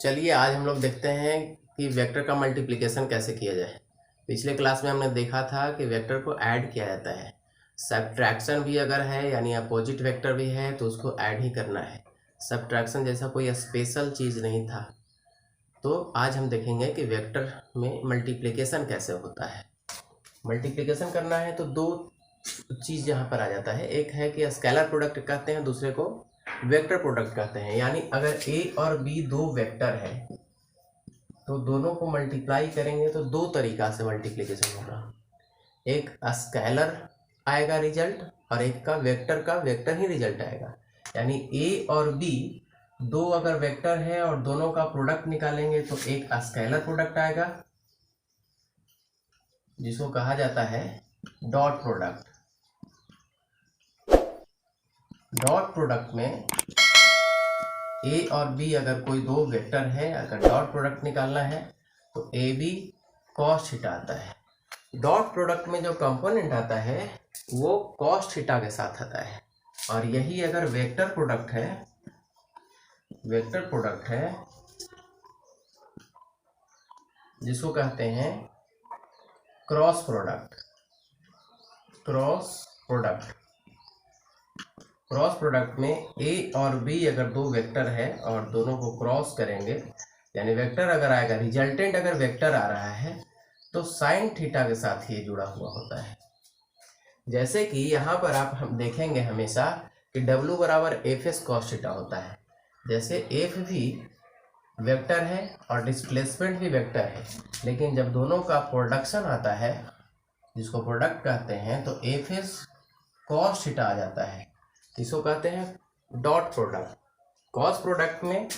चलिए आज हम लोग देखते हैं कि वेक्टर का मल्टीप्लिकेशन कैसे किया जाए। पिछले क्लास में हमने देखा था कि वेक्टर को ऐड किया जाता है। सब्ट्रैक्शन भी अगर है यानी अपोजिट वेक्टर भी है तो उसको ऐड ही करना है। सब्ट्रैक्शन जैसा कोई स्पेशल चीज़ नहीं था। तो आज हम देखेंगे कि वेक्टर में मल्टीप्लिकेशन कैसे होता है। मल्टीप्लिकेशन करना है तो दो चीज़ यहाँ पर आ जाता है। एक है कि स्केलर प्रोडक्ट कहते हैं, दूसरे को वेक्टर प्रोडक्ट कहते हैं। यानी अगर ए और बी दो वेक्टर है तो दोनों को मल्टीप्लाई करेंगे तो दो तरीका से मल्टीप्लिकेशन होगा। एक स्केलर आएगा रिजल्ट और एक का वेक्टर ही रिजल्ट आएगा। यानी ए और बी दो अगर वेक्टर है और दोनों का प्रोडक्ट निकालेंगे तो एक स्केलर प्रोडक्ट आएगा जिसको कहा जाता है डॉट प्रोडक्ट। डॉट प्रोडक्ट में ए और बी अगर कोई दो वेक्टर है, अगर डॉट प्रोडक्ट निकालना है तो ए बी कॉस थीटा आता है। डॉट प्रोडक्ट में जो कंपोनेंट आता है वो कॉस थीटा के साथ आता है। और यही अगर वेक्टर प्रोडक्ट है जिसको कहते हैं क्रॉस प्रोडक्ट। क्रॉस प्रोडक्ट में ए और बी अगर दो वेक्टर है और दोनों को क्रॉस करेंगे, यानी वेक्टर अगर आएगा, रिजल्टेंट अगर वेक्टर आ रहा है तो साइन थीटा के साथ ये जुड़ा हुआ होता है। जैसे कि यहाँ पर आप हम देखेंगे हमेशा कि W बराबर एफ एस कॉस थीटा होता है। जैसे एफ भी वेक्टर है और डिस्प्लेसमेंट भी वेक्टर है, लेकिन जब दोनों का प्रोडक्शन आता है जिसको प्रोडक्ट कहते हैं तो एफ एस कॉस थीटा आ जाता है। इसको कहते हैं डॉट प्रोडक्ट। कॉस प्रोडक्ट में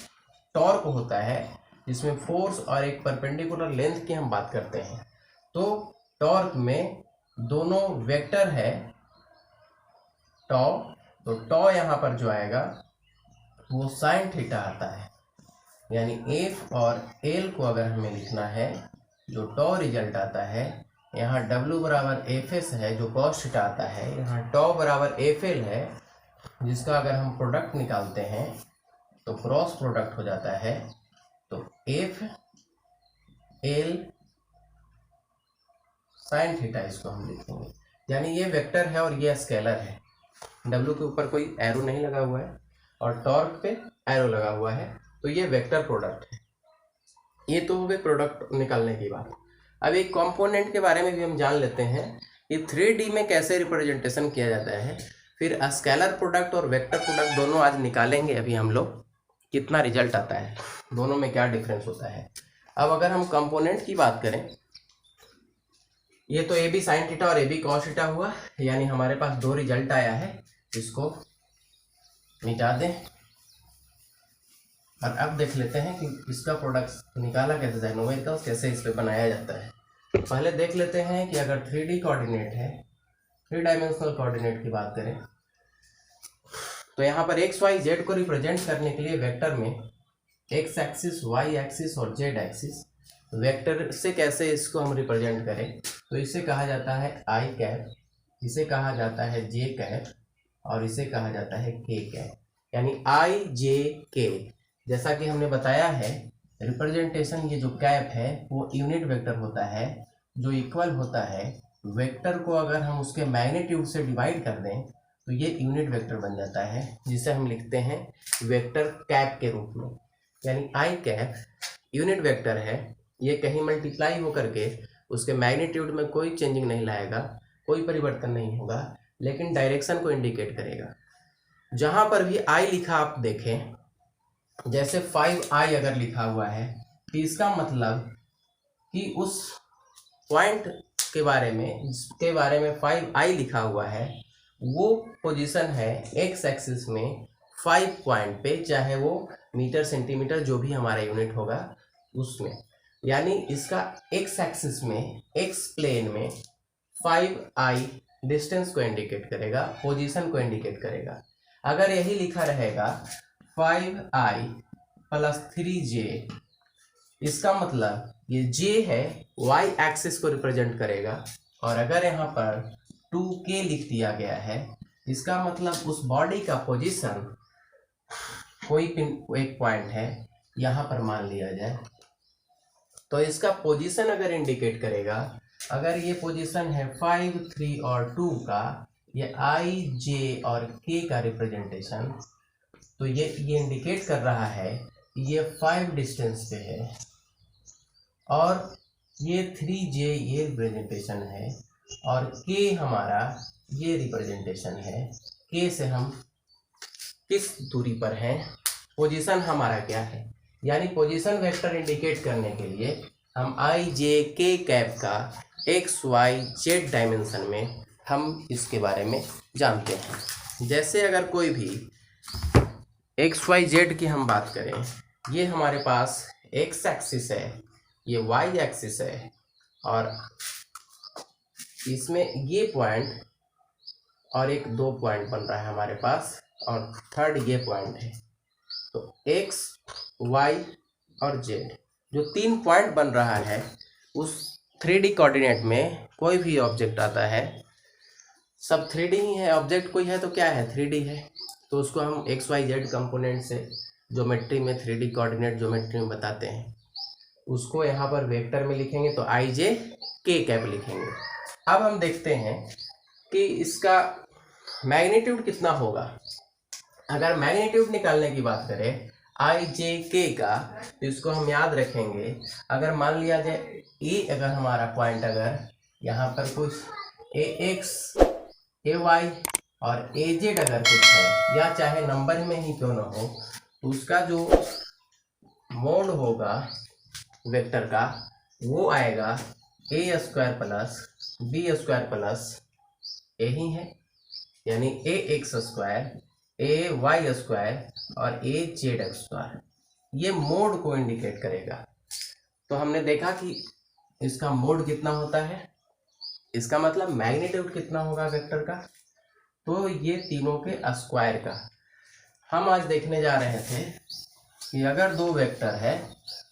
टॉर्क होता है जिसमें फोर्स और एक परपेंडिकुलर लेंथ की हम बात करते हैं। तो टॉर्क में दोनों वेक्टर है टॉ, तो टॉ यहाँ पर जो आएगा वो साइन थीटा आता है। यानी एफ और एल को अगर हमें लिखना है, जो टॉ रिजल्ट आता है, यहाँ W बराबर एफ एस है जो कॉस थीटा आता है, यहाँ टॉ बराबर एफ एल है जिसका अगर हम प्रोडक्ट निकालते हैं तो क्रॉस प्रोडक्ट हो जाता है। तो एफ एल साइन थीटा इसको हम लिखेंगे। यानी ये वेक्टर है और ये स्केलर है। W के ऊपर कोई एरो नहीं लगा हुआ है और टॉर्क पे एरो लगा हुआ है, तो ये वेक्टर प्रोडक्ट है। ये तो हो गए प्रोडक्ट निकालने की बात। अब एक कंपोनेंट के बारे में भी हम जान लेते हैं कि 3D में कैसे रिप्रेजेंटेशन किया जाता है। फिर स्केलर प्रोडक्ट और वेक्टर प्रोडक्ट दोनों आज निकालेंगे अभी हम लोग, कितना रिजल्ट आता है, दोनों में क्या डिफरेंस होता है। अब अगर हम कंपोनेंट की बात करें, ये तो ए बी साइन थीटा और ए बी कॉस थीटा हुआ, यानी हमारे पास दो रिजल्ट आया है। इसको मिटा दें और अब देख लेते हैं कि इसका प्रोडक्ट निकाला कैसे जाए, न्यूमेरिकल्स कैसे इस पे बनाया जाता है। पहले देख लेते हैं कि अगर 3D कोऑर्डिनेट है, 3 डायमेंशनल कोऑर्डिनेट की बात करें, तो यहाँ पर एक्स वाई जेड को रिप्रेजेंट करने के लिए वेक्टर में एक्स एक्सिस, वाई एक्सिस और जेड एक्सिस, वेक्टर से कैसे इसको हम रिप्रेजेंट करें, तो इसे कहा जाता है आई कैप, इसे कहा जाता है जे कैप और इसे कहा जाता है के कैप। यानी आई जे के, जैसा कि हमने बताया है रिप्रेजेंटेशन, ये जो कैप है वो यूनिट वेक्टर होता है जो इक्वल होता है वेक्टर को अगर हम उसके मैग्नीट्यूड से डिवाइड कर दें तो ये यूनिट वेक्टर बन जाता है, जिसे हम लिखते हैं वेक्टर कैप के रूप में। यानी आई कैप यूनिट वेक्टर है, ये कहीं मल्टीप्लाई होकर के उसके मैग्नीट्यूड में कोई चेंजिंग नहीं लाएगा, कोई परिवर्तन नहीं होगा, लेकिन डायरेक्शन को इंडिकेट करेगा। जहाँ पर भी आई लिखा आप देखें, जैसे 5i अगर लिखा हुआ है तो इसका मतलब कि उस पॉइंट के बारे में जिसके बारे में 5i लिखा हुआ है वो पोजीशन है एक्स एक्सिस में 5 पॉइंट पे, चाहे वो मीटर सेंटीमीटर जो भी हमारा यूनिट होगा उसमें। यानी इसका एक्स एक्सिस में, एक्स प्लेन में 5i डिस्टेंस को इंडिकेट करेगा, पोजीशन को इंडिकेट करेगा। अगर यही लिखा रहेगा 5i प्लस 3j, इसका मतलब ये j है y एक्सिस को रिप्रेजेंट करेगा, और अगर यहाँ पर 2k लिख दिया गया है इसका मतलब उस बॉडी का पोजीशन कोई एक पॉइंट है यहाँ पर मान लिया जाए, तो इसका पोजीशन अगर इंडिकेट करेगा, अगर ये पोजीशन है 5, 3 और 2 का, ये आई जे और के का रिप्रेजेंटेशन, तो ये इंडिकेट कर रहा है ये 5 डिस्टेंस पे है और ये 3J ये रिप्रेजेंटेशन है और K हमारा ये रिप्रेजेंटेशन है। K से हम किस दूरी पर हैं, पोजीशन हमारा क्या है, यानी पोजीशन वेक्टर इंडिकेट करने के लिए हम आई जे के कैप का एक्स वाई जेड डायमेंशन में हम इसके बारे में जानते हैं। जैसे अगर कोई भी एक्स वाई जेड की हम बात करें, ये हमारे पास एक्स एक्सिस है, ये वाई एक्सिस है और इसमें ये पॉइंट और एक 2 पॉइंट बन रहा है हमारे पास और थर्ड ये पॉइंट है। तो एक्स वाई और जेड जो 3 पॉइंट बन रहा है, उस 3D कोऑर्डिनेट में कोई भी ऑब्जेक्ट आता है, सब 3D ही है। ऑब्जेक्ट कोई है तो क्या है, 3D है, तो उसको हम एक्स वाई जेड कंपोनेंट से ज्योमेट्री में 3D कोऑर्डिनेट ज्योमेट्री में बताते हैं। उसको यहाँ पर वेक्टर में लिखेंगे तो आई जे के कैप लिखेंगे। अब हम देखते हैं कि इसका मैग्नीट्यूड कितना होगा। अगर मैग्नीट्यूड निकालने की बात करें आई जे के का, तो इसको हम याद रखेंगे, अगर मान लिया जाए ए अगर हमारा पॉइंट अगर यहाँ पर कुछ ए एक्स ए वाई और ए जेड अगर कुछ है, या चाहे नंबर में ही क्यों ना हो, तो उसका जो मोड होगा वेक्टर का वो आएगा A square plus B square plus A ही है, यानी A X square A Y square और ए जेड स्क्वायर, ये मोड को इंडिकेट करेगा। तो हमने देखा कि इसका मोड कितना होता है, इसका मतलब मैग्नीट्यूड कितना होगा वेक्टर का, तो ये तीनों के स्क्वायर का। हम आज देखने जा रहे थे कि अगर 2 वेक्टर है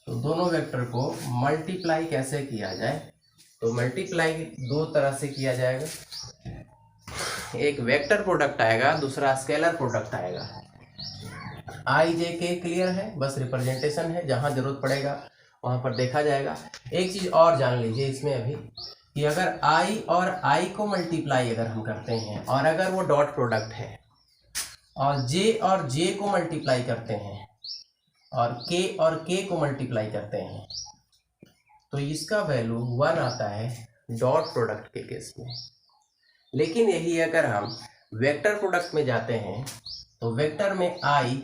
तो दोनों वेक्टर को मल्टीप्लाई कैसे किया जाए। तो मल्टीप्लाई 2 तरह से किया जाएगा, एक वेक्टर प्रोडक्ट आएगा, दूसरा स्केलर प्रोडक्ट आएगा। आई जे के क्लियर है, बस रिप्रेजेंटेशन है, जहां जरूरत पड़ेगा वहां पर देखा जाएगा। एक चीज और जान लीजिए इसमें अभी कि अगर आई और आई को मल्टीप्लाई अगर हम करते हैं और अगर वो डॉट प्रोडक्ट है और जे को मल्टीप्लाई करते हैं और के को मल्टीप्लाई करते हैं, तो इसका वैल्यू 1 आता है डॉट प्रोडक्ट के केस में। लेकिन यही अगर हम वेक्टर प्रोडक्ट में जाते हैं तो वेक्टर में आई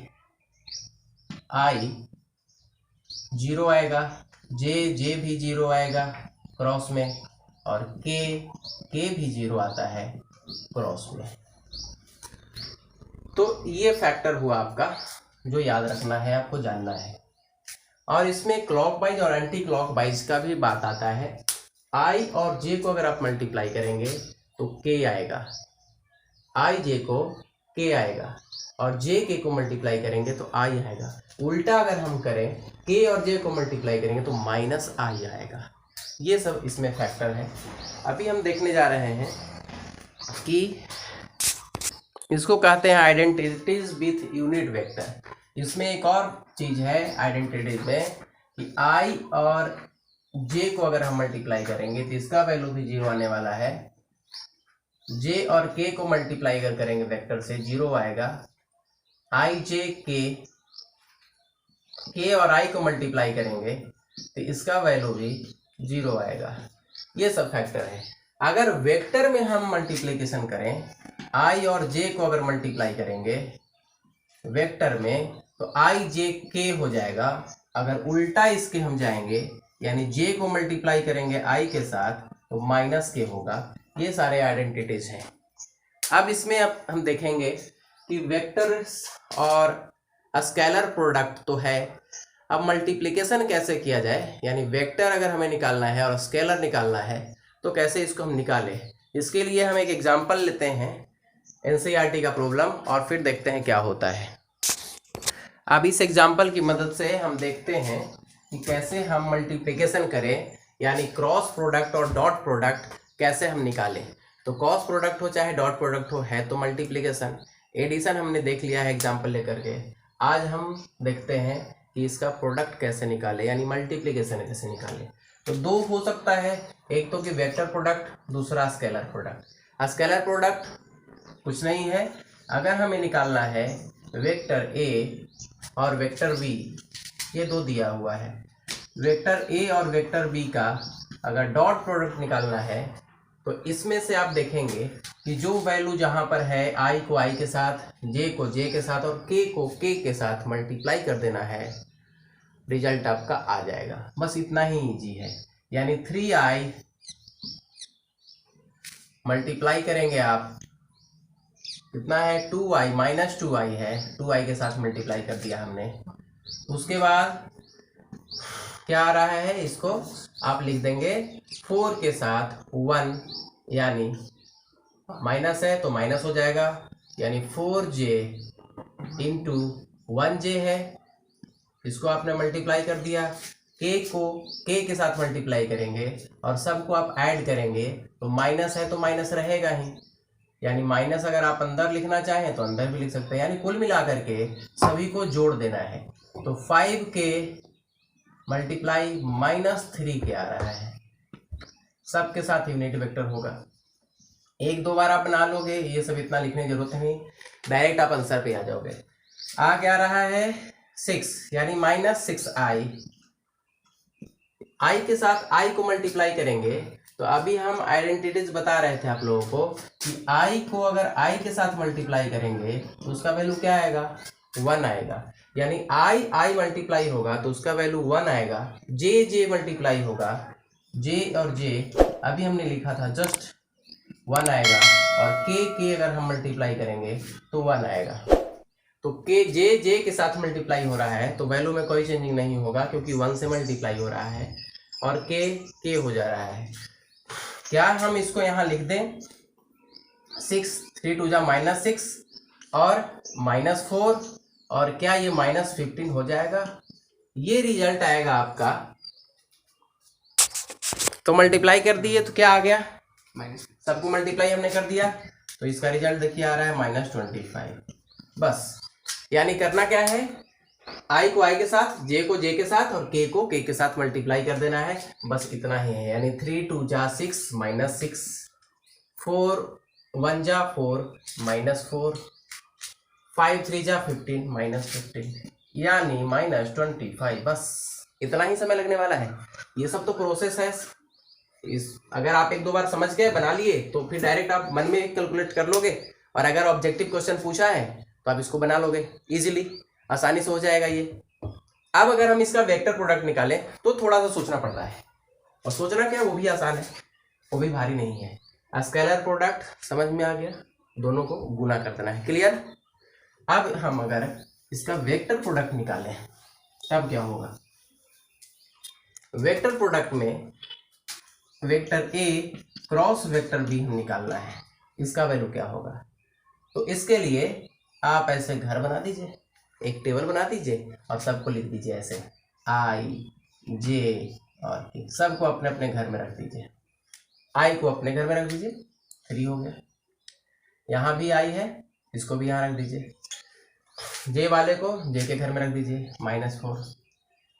0 आएगा, जे भी 0 आएगा क्रॉस में, और के भी 0 आता है क्रॉस में। तो ये फैक्टर हुआ आपका जो याद रखना है, आपको जानना है। और इसमें क्लॉकवाइज और एंटी क्लॉकवाइज का भी बात आता है। आई और जे को अगर आप मल्टीप्लाई करेंगे तो के आएगा, आई जे को के आएगा, और जे के को मल्टीप्लाई करेंगे तो आई आएगा। उल्टा अगर हम करें के और जे को मल्टीप्लाई करेंगे तो माइनस आई आएगा। ये सब इसमें फैक्टर है। अभी हम देखने जा रहे हैं कि इसको कहते हैं आइडेंटिटीज विथ यूनिट वेक्टर। इसमें एक और चीज है आइडेंटिटीज में कि आई और जे को अगर हम मल्टीप्लाई करेंगे तो इसका वैल्यू भी 0 आने वाला है। जे और के को मल्टीप्लाई अगर करेंगे वेक्टर से 0 आएगा। आई जे के और आई को मल्टीप्लाई करेंगे तो इसका वैल्यू भी 0 आएगा। ये सब फैक्टर है। अगर वेक्टर में हम मल्टीप्लिकेशन करें, आई और जे को अगर मल्टीप्लाई करेंगे वेक्टर में तो आई जे के हो जाएगा। अगर उल्टा इसके हम जाएंगे, यानी जे को मल्टीप्लाई करेंगे आई के साथ तो माइनस के होगा। ये सारे आइडेंटिटीज हैं। अब इसमें अब हम देखेंगे कि वेक्टर और स्केलर प्रोडक्ट तो है, अब मल्टीप्लिकेशन कैसे किया जाए, यानी वेक्टर अगर हमें निकालना है और स्केलर निकालना है तो कैसे इसको हम निकालें। इसके लिए हम एक एग्जांपल लेते हैं एनसीईआरटी का प्रॉब्लम और फिर देखते हैं क्या होता है। अब इस एग्जांपल की मदद से हम देखते हैं कि कैसे हम मल्टीप्लिकेशन करें, यानी क्रॉस प्रोडक्ट और डॉट प्रोडक्ट कैसे हम निकालें। तो क्रॉस प्रोडक्ट हो चाहे डॉट प्रोडक्ट हो, है तो मल्टीप्लिकेशन। एडिशन हमने देख लिया है एग्जांपल लेकर के। आज हम देखते हैं कि इसका प्रोडक्ट कैसे निकाले, यानी मल्टीप्लिकेशन कैसे निकाले। तो दो हो सकता है, एक तो कि वेक्टर प्रोडक्ट, दूसरा स्केलर प्रोडक्ट। स्केलर प्रोडक्ट कुछ नहीं है, अगर हमें निकालना है वेक्टर ए और वेक्टर बी, ये दो दिया हुआ है, वेक्टर ए और वेक्टर बी का अगर डॉट प्रोडक्ट निकालना है तो इसमें से आप देखेंगे कि जो वैल्यू जहाँ पर है आई को आई के साथ, जे को जे के साथ और के को के के साथ मल्टीप्लाई कर देना है, रिजल्ट आपका आ जाएगा। बस इतना ही इजी है, यानी 3i मल्टीप्लाई करेंगे आप, कितना है 2i माइनस 2i है, 2i के साथ मल्टीप्लाई कर दिया हमने। उसके बाद क्या आ रहा है, इसको आप लिख देंगे 4 के साथ 1, यानी माइनस है तो माइनस हो जाएगा, यानी 4j इंटू 1j है, इसको आपने मल्टीप्लाई कर दिया। k को k के साथ मल्टीप्लाई करेंगे और सबको आप ऐड करेंगे तो माइनस है तो माइनस रहेगा ही, यानी माइनस अगर आप अंदर लिखना चाहें तो अंदर भी लिख सकते हैं, यानी कुल मिलाकर के सभी को जोड़ देना है। तो 5k मल्टीप्लाई -3k आ रहा है, सबके साथ यूनिट वेक्टर होगा। एक दो बार आप बना लोगे, ये सब इतना लिखने की जरूरत नहीं, डायरेक्ट आप आंसर पे आ जाओगे। आ क्या रहा है 6, यानी -6i, i के साथ i को मल्टीप्लाई करेंगे। तो अभी हम आइडेंटिटीज बता रहे थे आप लोगों को कि i को अगर i के साथ मल्टीप्लाई करेंगे तो उसका वैल्यू क्या आएगा, 1 आएगा, यानी i मल्टीप्लाई होगा तो उसका वैल्यू 1 आएगा। j मल्टीप्लाई होगा, j और j अभी हमने लिखा था जस्ट 1 आएगा, और k अगर हम मल्टीप्लाई करेंगे तो 1 आएगा। तो k j के साथ मल्टीप्लाई हो रहा है तो वैल्यू में कोई चेंजिंग नहीं होगा, क्योंकि 1 से मल्टीप्लाई हो रहा है और k हो जा रहा है। क्या हम इसको यहाँ लिख दें 6, 3 2 जा -6 और -4, और क्या ये -15 हो जाएगा, ये रिजल्ट आएगा आपका। तो मल्टीप्लाई कर दिए तो क्या आ गया, सबको मल्टीप्लाई हमने कर दिया तो इसका रिजल्ट देखिए आ रहा है -25। बस, यानी करना क्या है, i को i के साथ, j को j के साथ और k को k के साथ मल्टीप्लाई कर देना है, बस इतना ही है। यानी 3 2 जा 6 -6, 4 1 जा 4 -4, 5 3 जा 15 -15, यानी -25। बस इतना ही समय लगने वाला है। ये सब तो प्रोसेस है, इस अगर आप एक दो बार समझ गए, बना लिए, तो फिर डायरेक्ट आप मन में कैलकुलेट कर लोगे, और अगर ऑब्जेक्टिव क्वेश्चन पूछा है तो आप इसको बना लोगे इजीली, आसानी से हो जाएगा ये। अब अगर हम इसका वेक्टर प्रोडक्ट निकालें तो थोड़ा सा सोचना पड़ता है, और सोचना क्या है वो भी आसान है, वो भी भारी नहीं है। स्केलर प्रोडक्ट समझ में आ गया, दोनों को गुना कर देना है, क्लियर। अब हम अगर इसका वेक्टर प्रोडक्ट निकालें तब क्या होगा, वेक्टर प्रोडक्ट में vector A cross vector B हम निकालना है, इसका वैल्यू क्या होगा। तो इसके लिए आप ऐसे घर बना दीजिए, एक टेबल बना दीजिए और सबको लिख दीजिए ऐसे आई जे और के, सबको अपने अपने घर में रख दीजिए। आई को अपने घर में रख दीजिए, 3 हो गया। यहाँ भी आई है, इसको भी यहाँ रख दीजिए। जे वाले को जे के घर में रख दीजिए, -4।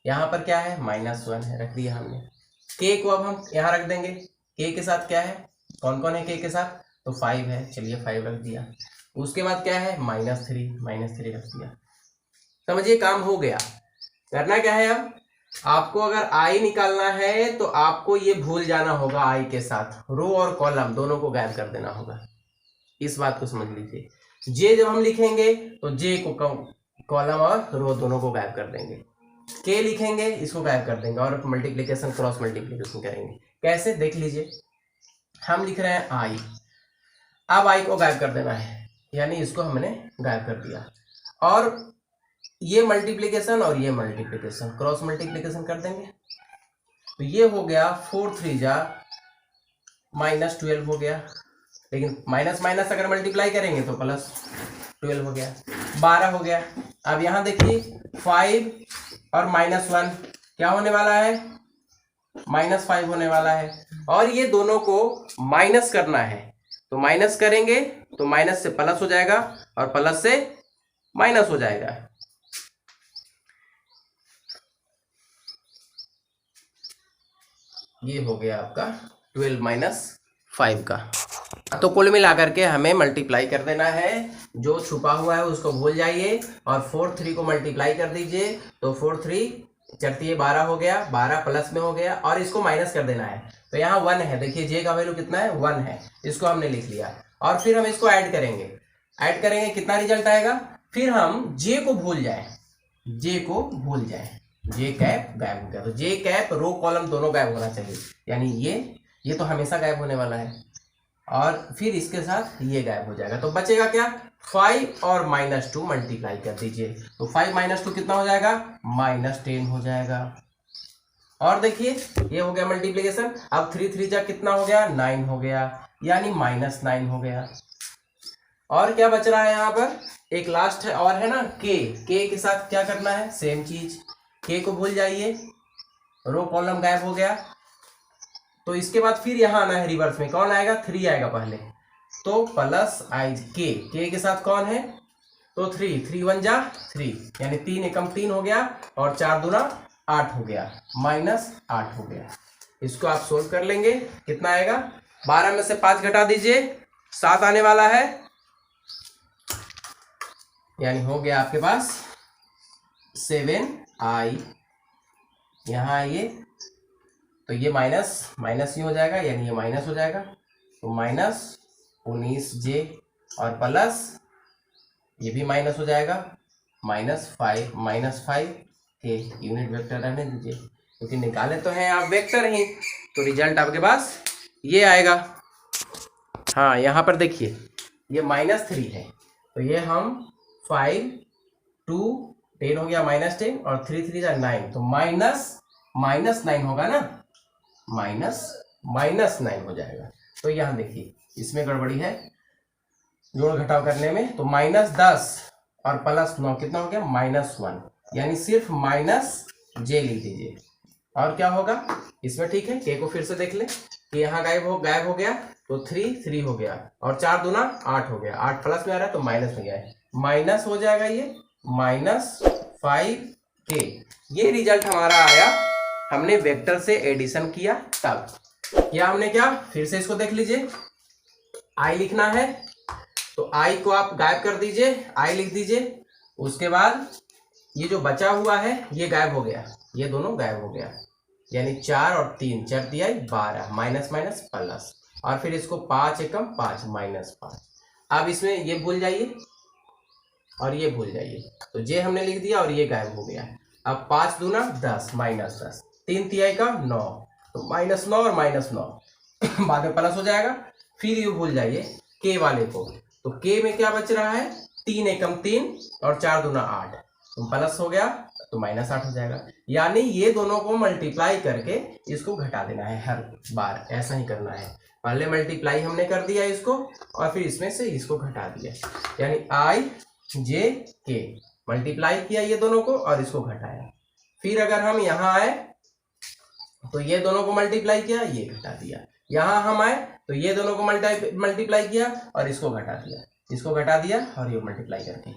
यहाँ पर क्या है -1 है, रख दिया हमने। के को अब हम यहाँ रख देंगे, के के साथ क्या है, कौन कौन है के के साथ, तो 5 है, चलिए 5 रख दिया। उसके बाद क्या है -3 रख दिया। समझिए काम हो गया। करना क्या है, अब आपको अगर आई निकालना है तो आपको ये भूल जाना होगा, आई के साथ रो और कॉलम दोनों को गायब कर देना होगा, इस बात को समझ लीजिए। जे जब हम लिखेंगे तो जे को कॉलम और रो दोनों को गायब कर देंगे, के लिखेंगे इसको गायब कर देंगे, और मल्टीप्लिकेशन क्रॉस मल्टीप्लिकेशन करेंगे। कैसे देख लीजिए, हम लिख रहे हैं आई, अब आई को गायब कर देना है, यानी इसको हमने गायब कर दिया, और ये मल्टीप्लिकेशन और ये मल्टीप्लिकेशन क्रॉस मल्टीप्लिकेशन कर देंगे। तो ये हो गया 4 3 जा -12 हो गया, लेकिन माइनस माइनस अगर मल्टीप्लाई करेंगे तो +12 हो गया, 12 हो गया। अब यहाँ देखिए 5 और -1 क्या होने वाला है, -5 होने वाला है, और ये दोनों को माइनस करना है। तो माइनस करेंगे तो माइनस से प्लस हो जाएगा और प्लस से माइनस हो जाएगा। ये हो गया आपका 12 माइनस 5 का। तो कुल मिला करके हमें मल्टीप्लाई कर देना है, जो छुपा हुआ है उसको भूल जाइए और 4 3 को मल्टीप्लाई कर दीजिए। तो 4 3 चरती 12 हो गया, 12 प्लस में हो गया और इसको माइनस कर देना है। तो यहाँ 1 है, देखिए जे का वैल्यू कितना है 1 है, इसको हमने लिख लिया। और फिर हम इसको ऐड करेंगे, ऐड करेंगे कितना रिजल्ट आएगा। फिर हम जे को भूल जाए, जे को भूल जाए, जे कैप गायब हो गया। तो जे कैप रो कॉलम दोनों गायब होना चाहिए, यानी ये तो हमेशा गायब होने वाला है और फिर इसके साथ ये गायब हो जाएगा। तो बचेगा क्या, 5 और -2 मल्टीप्लाई कर दीजिए। तो 5 - 2 कितना हो जाएगा, -10 हो जाएगा। और देखिए ये हो गया मल्टीप्लीकेशन। अब 3 3 जा कितना हो गया, 9 हो गया, यानी -9 हो गया। और क्या बच रहा है यहाँ पर, एक लास्ट है और है ना के के साथ क्या करना है, सेम चीज, के को भूल जाइए, रो कॉलम गायब हो गया। तो इसके बाद फिर यहाँ आना है रिवर्स में, कौन आएगा, 3 आएगा पहले। तो प्लस आई के साथ कौन है, तो 3 3 1 जा 3, यानी 3 एकम 3 हो गया और 4 दूना 8 हो गया, -8 हो गया। इसको आप सोल्व कर लेंगे, कितना आएगा, 12 में से 5 घटा दीजिए, 7 आने वाला है, यानी हो गया आपके पास 7i। यहाँ आइए तो ये माइनस माइनस ही हो जाएगा, यानी ये माइनस हो जाएगा। तो -19j और प्लस ये भी माइनस हो जाएगा, -5 के यूनिट वेक्टर रहने दीजिए, क्योंकि निकाले तो हैं आप वेक्टर ही। तो रिजल्ट आपके पास ये आएगा। हाँ यहाँ पर देखिए ये -3 है, तो ये हम 5 2 10 हो गया, -10 और 3 3 जा 9, तो -9 होगा ना, -9 हो जाएगा। तो यहाँ देखिए इसमें गड़बड़ी है जोड़ घटाव करने में। तो -10 और +9 कितना हो गया, -1, यानी सिर्फ -j लिख दीजिए। और क्या होगा इसमें, ठीक है, के को फिर से देख लें कि यहाँ गायब हो गया, तो 3 3 हो गया और 4 दूना 8 हो गया, 8 प्लस में आ रहा है तो माइनस में गया है, माइनस हो जाएगा ये -5k। ये रिजल्ट हमारा आया, हमने वेक्टर से एडिशन किया तब। या हमने क्या, फिर से इसको देख लीजिए, i लिखना है तो i को आप गायब कर दीजिए, i लिख दीजिए। उसके बाद ये जो बचा हुआ है ये गायब हो गया, ये दोनों गायब हो गया, यानी 4 और 3 4 दिया 12, माइनस माइनस प्लस, और फिर इसको 5 एकम 5 -5। अब इसमें ये भूल जाइए और ये भूल जाइए, तो जे हमने लिख दिया और ये गायब हो गया। अब 5 दूना 10, -10, 3 तिहाई का 9, तो -9 और -9 बाद में प्लस हो जाएगा। फिर ये भूल जाइए के वाले को, तो के में क्या बच रहा है, 3 एकम 3 और 4 दूना 8, तो प्लस हो गया तो -8 हो जाएगा। यानी ये दोनों को मल्टीप्लाई करके इसको घटा देना है, हर बार ऐसा ही करना है। पहले मल्टीप्लाई हमने कर दिया इसको और फिर इसमें से इसको घटा दिया, यानी i j k मल्टीप्लाई किया ये दोनों को और इसको घटाया। फिर अगर हम यहाँ आए तो ये दोनों को मल्टीप्लाई किया, ये घटा दिया। यहाँ हम आए तो ये दोनों को मल्टीप्लाई किया और इसको घटा दिया, इसको घटा दिया और ये मल्टीप्लाई करके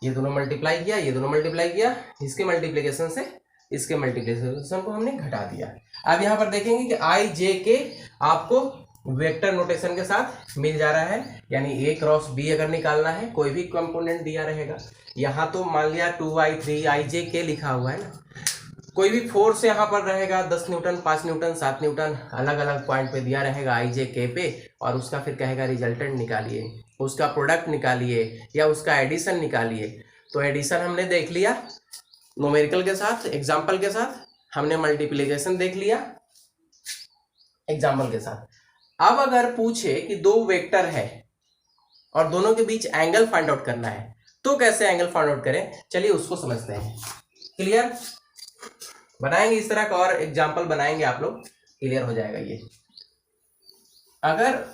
ये दोनों मल्टीप्लाई किया, ये दोनों मल्टीप्लाई किया, इसके मल्टीप्लिकेशन से इसके मल्टीप्लिकेशन को हमने घटा दिया। अब यहाँ पर देखेंगे कि i j k आपको वेक्टर नोटेशन के साथ मिल जा रहा है, यानी a क्रॉस b अगर निकालना है, कोई भी कंपोनेंट दिया रहेगा। यहाँ तो मान लिया 2i 3i j k लिखा हुआ है ना, कोई भी फोर्स यहाँ पर रहेगा 10 न्यूटन 5 न्यूटन 7 न्यूटन अलग अलग पॉइंट पे दिया रहेगा i j k पे, और उसका फिर कहेगा रिजल्टेंट निकालिए, उसका प्रोडक्ट निकालिए या उसका एडिशन निकालिए। तो एडिशन हमने देख लिया न्यूमेरिकल के साथ, एग्जाम्पल के साथ, हमने मल्टीप्लिकेशन देख लिया एग्जाम्पल के साथ। अब अगर पूछे कि दो वेक्टर है और दोनों के बीच एंगल फाइंड आउट करना है, तो कैसे एंगल फाइंड आउट करें, चलिए उसको समझते हैं। क्लियर, बनाएंगे इस तरह का और एग्जाम्पल बनाएंगे, आप लोग क्लियर हो जाएगा ये। अगर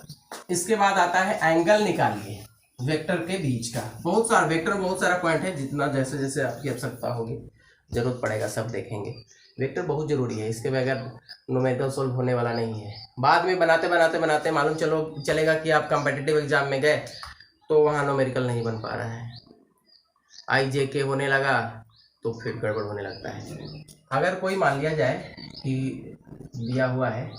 इसके बाद आता है एंगल निकालिए वेक्टर के बीच का, बहुत सारा वेक्टर बहुत सारा पॉइंट है, जितना जैसे जैसे आपकी आवश्यकता होगी जरूरत पड़ेगा सब देखेंगे। वेक्टर बहुत जरूरी है, इसके बगैर न्यूमेरिकल सोल्व होने वाला नहीं है। बाद में बनाते बनाते बनाते मालूम चलेगा कि आप कॉम्पिटिटिव एग्जाम में गए तो वहाँ न्यूमेरिकल नहीं बन पा रहा है, i j k होने लगा तो फिर गड़बड़ होने लगता है। अगर कोई मान लिया जाए कि दिया हुआ है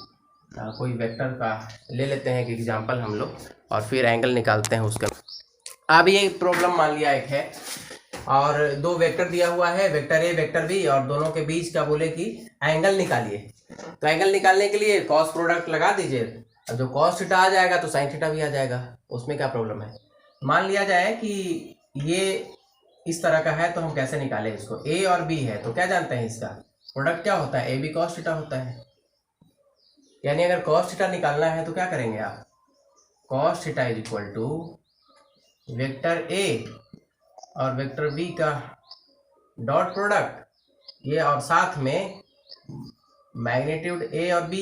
कोई वेक्टर का, ले लेते हैं कि एग्जांपल हम लोग, और फिर एंगल निकालते हैं उसका। अब ये प्रॉब्लम मान लिया एक है और दो वेक्टर दिया हुआ है, वेक्टर ए वेक्टर बी, और दोनों के बीच का बोले कि एंगल निकालिए। तो एंगल निकालने के लिए कॉस प्रोडक्ट लगा दीजिए। अब जो कॉस थीटा आ जाएगा तो साइन थीटा भी आ जाएगा, उसमें क्या प्रॉब्लम है। मान लिया जाए कि ये इस तरह का है तो हम कैसे निकालें इसको। ए और बी है तो क्या जानते हैं इसका प्रोडक्ट क्या होता है, ए बी कॉस थीटा होता है। यानी अगर कॉस थीटा निकालना है तो क्या करेंगे आप, cos theta is equal to vector A और वेक्टर बी का डॉट प्रोडक्ट, ये और साथ में मैग्नीट्यूड ए और बी,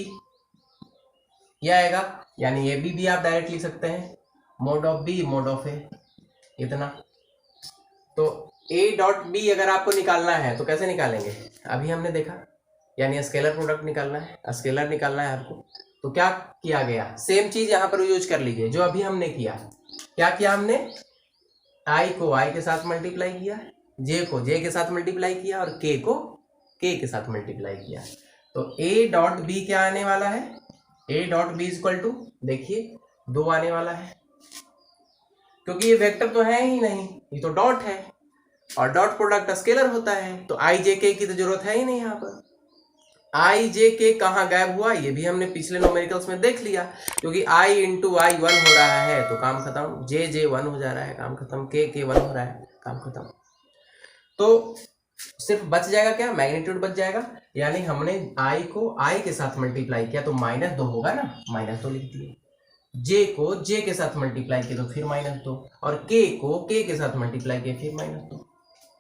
ये आएगा। यानी ए बी भी आप डायरेक्ट लिख सकते हैं, mod of B mod of A, इतना। तो ए डॉट बी अगर आपको निकालना है तो कैसे निकालेंगे, अभी हमने देखा, यानी स्केलर प्रोडक्ट निकालना है, स्केलर निकालना है आपको। तो क्या किया गया, सेम चीज यहाँ पर यूज कर लीजिए जो अभी हमने किया। क्या किया हमने, आई को आई के साथ मल्टीप्लाई किया, जे को जे के साथ मल्टीप्लाई किया और के को के के साथ मल्टीप्लाई किया। तो ए डॉट बी क्या आने वाला है, A dot B equal to, देखिए 2 आने वाला है, क्योंकि ये वेक्टर तो है ही नहीं, ये तो डॉट है और डॉट प्रोडक्ट स्केलर होता है। तो आई जे के की तो जरूरत है ही नहीं यहाँ पर। आई जे के कहाँ गायब हुआ, ये भी हमने पिछले न्यूमेरिकल्स में देख लिया, क्योंकि आई इंटू आई 1 हो रहा है तो काम खत्म, जे जे 1 हो जा रहा है काम खत्म, के 1 हो रहा है काम खत्म। तो सिर्फ बच जाएगा क्या, मैग्नीट्यूड बच जाएगा। यानी हमने आई को आई के साथ मल्टीप्लाई किया तो -2 होगा ना, -2 लिख दिए। जे को जे के साथ मल्टीप्लाई किया तो फिर -2, और के को के के साथ मल्टीप्लाई किया फिर -2।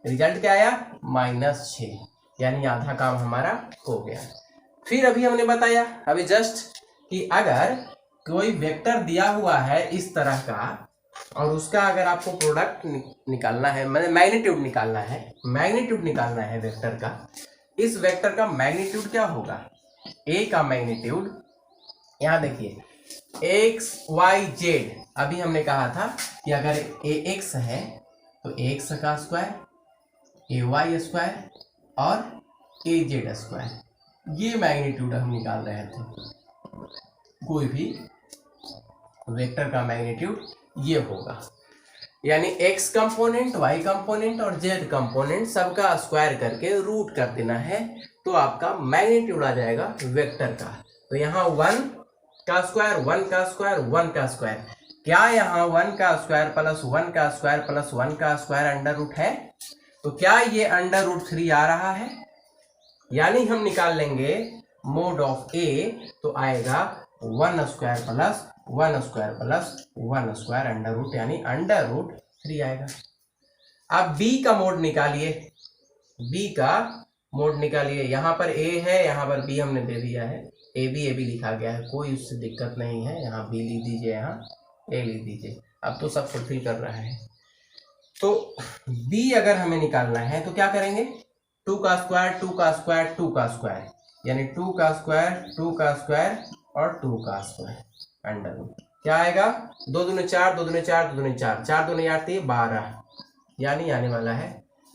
रिजल्ट क्या आया, -6, यानी आधा काम हमारा हो गया। फिर अभी हमने बताया अभी जस्ट कि अगर कोई वेक्टर दिया हुआ है इस तरह का और उसका अगर आपको प्रोडक्ट निकालना है, मतलब मैग्नीट्यूड निकालना है, मैग्नीट्यूड निकालना है वेक्टर का, इस वेक्टर का मैग्नीट्यूड क्या होगा, ए का मैग्नीट्यूड, यहाँ देखिए एक्स वाई जेड। अभी हमने कहा था कि अगर ए एक्स है तो एक्स का स्क्वायर, ए वाई स्क्वायर और ए जेड स्क्वायर, ये मैग्नीट्यूड हम निकाल रहे थे। कोई भी वेक्टर का मैग्नीट्यूड ये होगा, यानी एक्स कंपोनेंट, वाई कंपोनेंट और जेड कंपोनेंट सबका स्क्वायर करके रूट कर देना है तो आपका मैग्नीट्यूड आ जाएगा वेक्टर का। तो यहाँ 1 का स्क्वायर, 1 का स्क्वायर, 1 का स्क्वायर, क्या यहाँ 1 का स्क्वायर प्लस 1 का स्क्वायर प्लस 1 का स्क्वायर अंडर रूट है, तो क्या ये अंडर रूट 3 आ रहा है। यानी हम निकाल लेंगे मोड ऑफ ए तो आएगा 1 square plus 1 square plus 1 square under root, यानी अंडर रूट 3 आएगा। अब बी का मोड निकालिए, बी का मोड निकालिए। यहाँ पर ए है, यहाँ पर बी हमने दे दिया है, ए बी लिखा गया है, कोई उससे दिक्कत नहीं है। यहाँ बी लिख दीजिए, यहाँ ए लिख दीजिए। अब तो सब फुलफिल कर रहा है। तो बी अगर हमें निकालना है तो क्या करेंगे, 2 का स्क्वायर 2 का स्क्वायर 2 का स्क्वायर, यानी 2 का स्क्वायर 2 का स्क्वायर और 2 का स्क्वायर अंडर रूट, क्या आएगा 2 दूनी 4 2 दूनी 4 2 दूनी 4 4 दूनी 8 12, यानी आने वाला है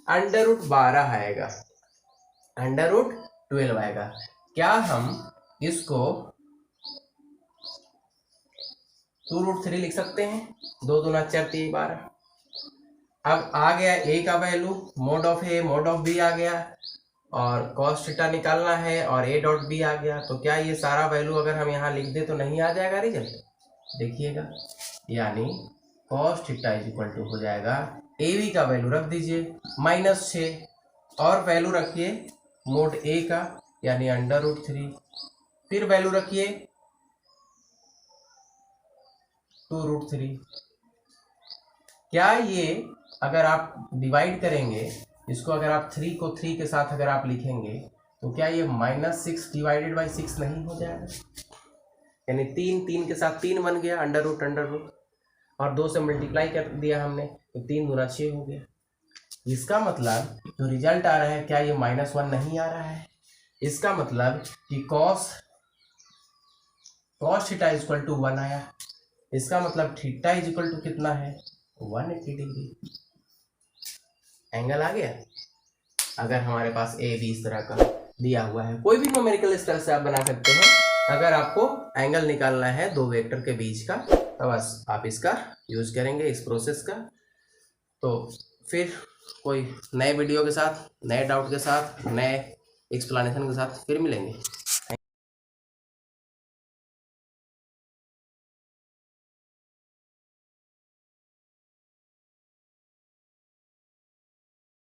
अंडर रूट 12 आएगा, अंडर रूट 12 आएगा। क्या हम इसको 2√3 लिख सकते हैं, 2 दूना 4 3 12। अब आ गया ए का value, mod of A mod of B आ गया, और कॉस थीटा निकालना है और ए डॉट बी आ गया। तो क्या ये सारा वैल्यू अगर हम यहाँ लिख दे तो नहीं आ जाएगा रिजल्ट, देखिएगा। यानी cos theta is equal to हो जाएगा, ए बी का वैल्यू रख दीजिए -6 और वैल्यू रखिए मोड ए का यानी अंडर रूट 3, फिर वैल्यू रखिए 2√3। क्या ये अगर आप डिवाइड करेंगे इसको, अगर आप 3 को 3 के साथ अगर आप लिखेंगे तो क्या ये -6 डिवाइडेड बाई 6 नहीं हो जाएगा, यानी 3 के साथ 3 बन गया अंडर रूट और 2 से मल्टीप्लाई कर दिया हमने तो 3 दूना 6 हो गया। इसका मतलब जो रिजल्ट आ रहा है क्या ये -1 नहीं आ रहा है, इसका मतलब कि cos theta is equal to 1 आया। इसका मतलब थीटा इज इक्वल टू कितना है 180 डिग्री, एंगल आ गया। अगर हमारे पास ए बी इस तरह का दिया हुआ है। कोई भी न्यूमेरिकल स्टाइल से आप बना सकते हैं। अगर आपको एंगल निकालना है दो वेक्टर के बीच का तो बस आप इसका यूज करेंगे, इस प्रोसेस का। तो फिर कोई नए वीडियो के साथ, नए डाउट के साथ, नए एक्सप्लेनेशन के साथ फिर मिलेंगे।